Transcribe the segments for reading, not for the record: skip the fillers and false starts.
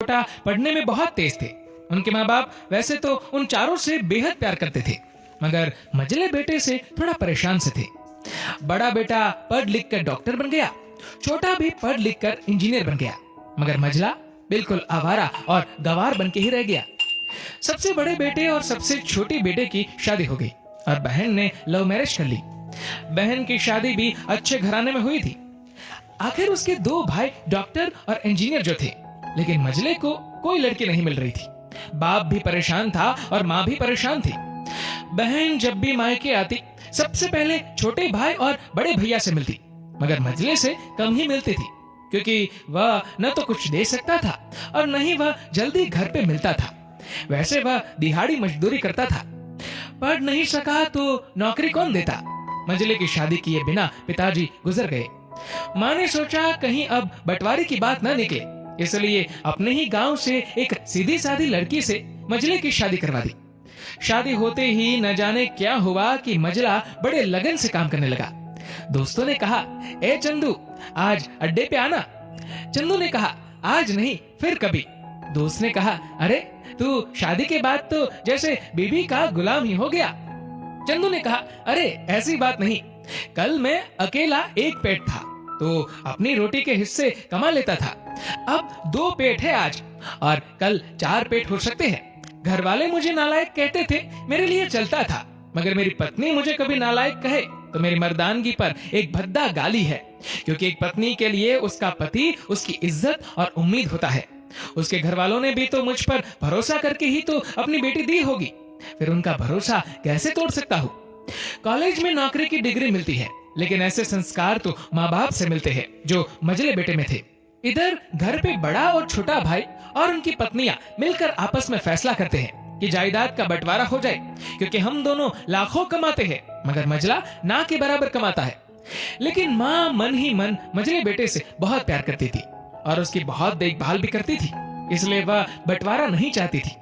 छोटा पढ़ने में बहुत तेज थे। उनके माँ बाप वैसे तो उन चारों से बेहद प्यार करते थे, मगर मझले बेटे से थोड़ा परेशान से थे। बड़ा बेटा पढ़ लिख कर डॉक्टर बन गया, छोटा भी पढ़ लिख कर इंजीनियर बन गया, मगर मझला बिल्कुल आवारा और गवार बन के ही रह गया। सबसे बड़े बेटे और सबसे छोटी बेटे की शादी हो गई और बहन ने लव मैरिज कर ली। बहन की शादी भी अच्छे घराने में हुई थी। आखिर उसके 2 भाई डॉक्टर और इंजीनियर जो थे, लेकिन मझले को कोई लड़की नहीं मिल रही थी। बाप भी परेशान था और माँ भी परेशान थी। बहन जब भी मायके आती सबसे पहले छोटे भाई और बड़े भैया से मिलती, मगर मझले से कम ही मिलती थी, क्योंकि वह न तो कुछ दे सकता था और न ही वह जल्दी घर पे मिलता था। वैसे वह दिहाड़ी मजदूरी करता था। पढ़ नहीं सका तो नौकरी कौन देता। मझले की शादी किए बिना पिताजी गुजर गए। माँ ने सोचा कहीं अब बंटवारे की बात न निकले, इसलिए अपने ही गांव से एक सीधी सादी लड़की से मझले की शादी करवा दी। शादी होते ही न जाने क्या हुआ कि मझला बड़े लगन से काम करने लगा। दोस्तों ने कहा, ए चंदू, आज अड्डे पे आना। चंदू ने कहा, आज नहीं, फिर कभी। दोस्त ने कहा, अरे तू शादी के बाद तो जैसे बीबी का गुलाम ही हो गया। चंदू ने कहा, अरे ऐसी बात नहीं, कल मैं अकेला एक पेट था तो अपनी रोटी के हिस्से कमा लेता था। अब 2 पेट है आज और कल 4 पेट हो सकते हैं। घर वाले मुझे नालायक कहते थे, मेरे लिए चलता था, मगर मेरी पत्नी मुझे कभी नालायक कहे तो मेरी मर्दानगी पर एक भद्दा गाली है, क्योंकि एक पत्नी के लिए उसका पति उसकी इज्जत और उम्मीद होता है। उसके घर वालों ने भी तो मुझ पर भरोसा करके ही तो अपनी बेटी दी होगी, फिर उनका भरोसा कैसे तोड़ सकता हूँ। कॉलेज में नौकरी की डिग्री मिलती है, लेकिन ऐसे संस्कार तो माँ बाप से मिलते हैं जो मझले बेटे में थे। इधर घर पे बड़ा और छोटा भाई और उनकी पत्नियां मिलकर आपस में फैसला करते हैं कि जायदाद का बंटवारा हो जाए, क्योंकि हम दोनों लाखों कमाते हैं मगर मझला ना के बराबर कमाता है। लेकिन माँ मन ही मन मझले बेटे से बहुत प्यार करती थी और उसकी बहुत देखभाल भी करती थी, इसलिए वह बंटवारा नहीं चाहती थी।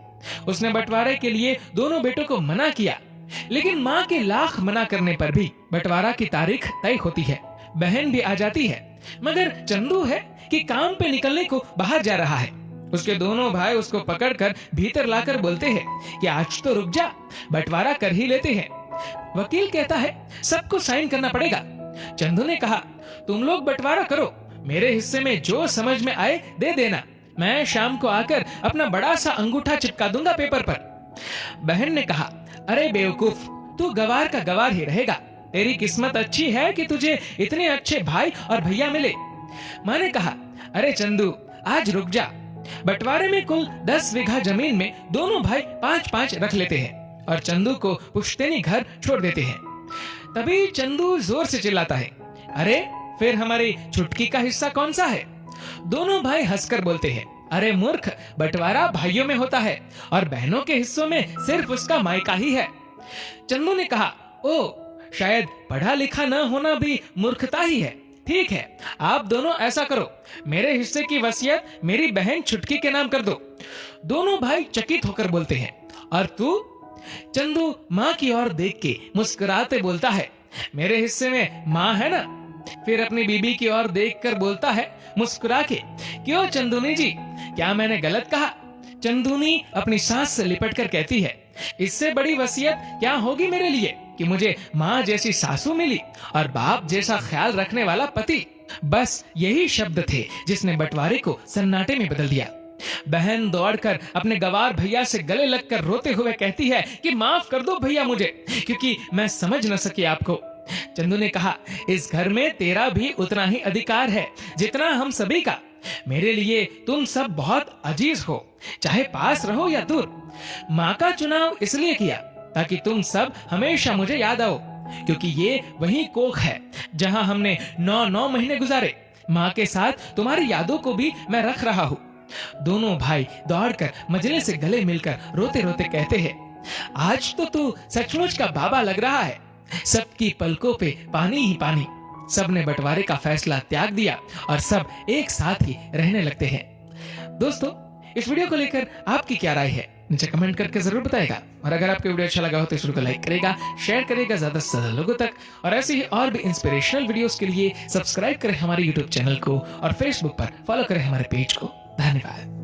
उसने बंटवारे के लिए दोनों बेटों को मना किया, लेकिन माँ के लाख मना करने पर भी बंटवारा की तारीख तय होती है। बहन भी आ जाती है, मगर चंदू है कि काम पे निकलने को बाहर जा रहा है। उसके दोनों भाई उसको पकड़कर भीतर लाकर बोलते हैं कि आज तो रुक जा, बंटवारा कर ही लेते हैं। वकील कहता है सबको साइन करना पड़ेगा। चंदू ने कहा, तुम लोग बंटवारा करो, मेरे हिस्से में जो समझ में आए दे देना, मैं शाम को आकर अपना बड़ा सा अंगूठा चिपका दूंगा पेपर पर। बहन ने कहा, अरे बेवकूफ, तू गवार का गवार ही रहेगा, तेरी किस्मत अच्छी है कि तुझे इतने अच्छे भाई और भैया मिले। माँ ने कहा, अरे चंदू, आज रुक जा, बंटवारे में कुल 10 बीघा जमीन में दोनों भाई 5-5 रख लेते हैं और चंदू को पुश्तैनी घर छोड़ देते हैं। तभी चंदू जोर से चिल्लाता है, अरे फिर हमारी छुटकी का हिस्सा कौन सा है। दोनों भाई हंसकर बोलते हैं, अरे मूर्ख, बंटवारा भाइयों में होता है और बहनों के हिस्सों में सिर्फ उसका मायका ही है। चंदू ने कहा, ओ, शायद पढ़ा लिखा न होना भी मूर्खता ही है। ठीक है, आप दोनों ऐसा करो, मेरे हिस्से की वसीयत मेरी बहन छुटकी के नाम कर दो। दोनों भाई चकित होकर बोलते हैं, और तू? चंदू माँ की ओर देख के मुस्कुराते बोलता है, मेरे हिस्से में माँ है ना। फिर अपनी बीबी की ओर देखकर बोलता है मुस्कुरा के, क्यों चंदूनी जी, क्या मैंने गलत कहा? चंदूनी अपनी सांस से लिपट कर कहती है, इससे बड़ी वसीयत क्या होगी मेरे लिए कि मुझे माँ जैसी सासू मिली और बाप जैसा ख्याल रखने वाला पति। बस यही शब्द थे जिसने बंटवारे को सन्नाटे में बदल दिया। बहन दौड़कर अपने गवार भैया से गले लगकर रोते हुए कहती है कि माफ कर दो भैया मुझे, क्योंकि मैं समझ न सकी आपको। चंदू ने कहा, इस घर में तेरा भी उतना ही अधिकार है जितना हम सभी का। मेरे लिए तुम सब बहुत अजीज हो, चाहे पास रहो या दूर। माँ का चुनाव इसलिए किया ताकि तुम सब हमेशा मुझे याद आओ, क्योंकि ये वही कोख है जहाँ हमने 9 महीने गुजारे। माँ के साथ तुम्हारी यादों को भी मैं रख रहा हूँ। दोनों भाई दौड़कर मजले से गले मिलकर रोते रोते कहते हैं, आज तो तू सचमुच का बाबा लग रहा है। सबकी पलकों पे पानी ही पानी। सबने बंटवारे का फैसला त्याग दिया और सब एक साथ ही रहने लगते हैं। दोस्तों, इस वीडियो को लेकर आपकी क्या राय है नीचे कमेंट करके जरूर बताएगा। और अगर आपको वीडियो अच्छा लगा हो तो इस वीडियो को लाइक करेगा, शेयर करेगा ज्यादा से ज्यादा लोगों तक। और ऐसे ही और भी इंस्पिरेशनल वीडियोस के लिए सब्सक्राइब करें हमारे यूट्यूब चैनल को और फेसबुक पर फॉलो करें हमारे पेज को। धन्यवाद।